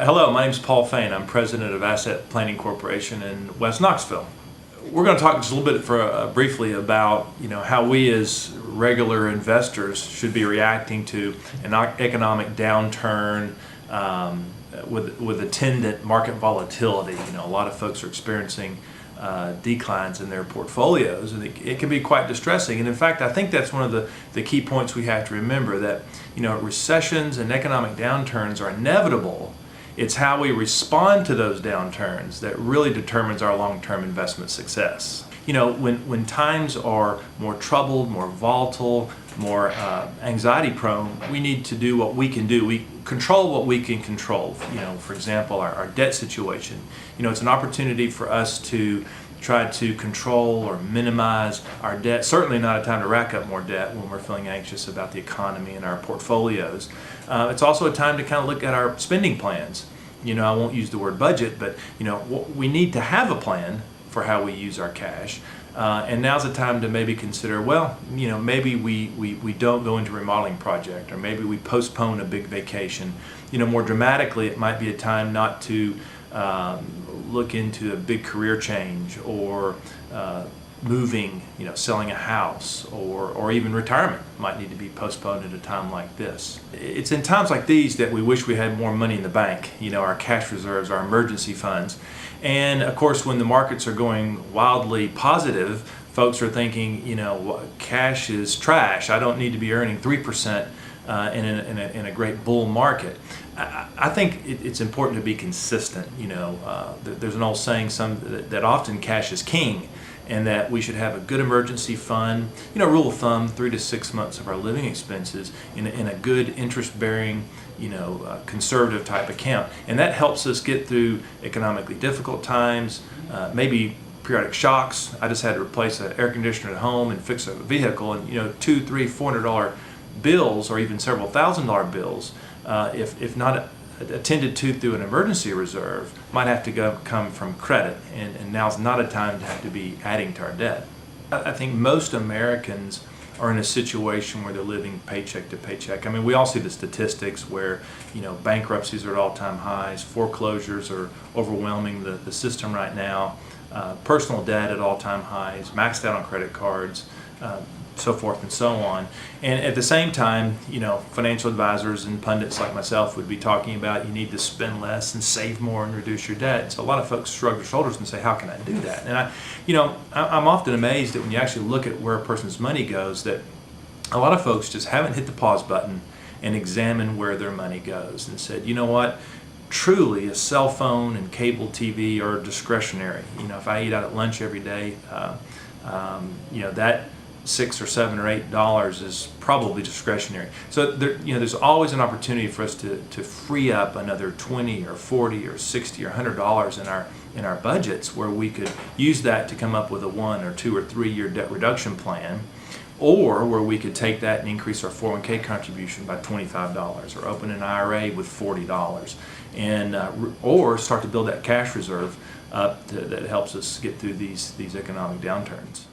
Hello, my name is Paul Fain. I'm president of Asset Planning Corporation in West Knoxville. We're going to talk just a little bit briefly about how we as regular investors should be reacting to an economic downturn with attendant market volatility. A lot of folks are experiencing declines in their portfolios, and it can be quite distressing. And in fact, I think that's one of the key points we have to remember, that recessions and economic downturns are inevitable. It's how we respond to those downturns that really determines our long-term investment success. When times are more troubled, more volatile, more anxiety prone, we need to do what we can do. We control what we can control. For example, our debt situation. It's an opportunity for us to try to control or minimize our debt. Certainly not a time to rack up more debt when we're feeling anxious about the economy and our portfolios. It's also a time to kind of look at our spending plans. I won't use the word budget, but we need to have a plan for how we use our cash. And now's the time to maybe consider, maybe we don't go into a remodeling project, or maybe we postpone a big vacation. More dramatically, it might be a time not to look into a big career change, or moving, selling a house, or even retirement might need to be postponed at a time like this. It's in times like these that we wish we had more money in the bank, our cash reserves, our emergency funds. And of course, when the markets are going wildly positive, folks are thinking, cash is trash. I don't need to be earning 3% in a great bull market. I think it's important to be consistent. There's an old saying that often cash is king, and that we should have a good emergency fund. Rule of thumb, 3 to 6 months of our living expenses in a good interest-bearing, conservative type account, and that helps us get through economically difficult times, maybe periodic shocks. I just had to replace an air conditioner at home and fix a vehicle, and $200, $300, $400 bills, or even several $1,000 bills, if not attended to through an emergency reserve, might have to come from credit, and now's not a time to have to be adding to our debt. I think most Americans are in a situation where they're living paycheck to paycheck. I mean, we all see the statistics where bankruptcies are at all-time highs, foreclosures are overwhelming the system right now, personal debt at all-time highs, maxed out on credit cards, so forth and so on. And at the same time, financial advisors and pundits like myself would be talking about you need to spend less and save more and reduce your debt. So a lot of folks shrug their shoulders and say, how can I do that? And I'm often amazed that when you actually look at where a person's money goes, that a lot of folks just haven't hit the pause button and examine where their money goes and said, what? Truly, a cell phone and cable TV are discretionary. If I eat out at lunch every day, that $6 or $7 or $8 is probably discretionary. So there's always an opportunity for us to free up another $20 or $40 or $60 or $100 in our budgets, where we could use that to come up with a 1 or 2 or 3 year debt reduction plan, or where we could take that and increase our 401k contribution by $25, or open an IRA with $40, and or start to build that cash reserve up that helps us get through these economic downturns.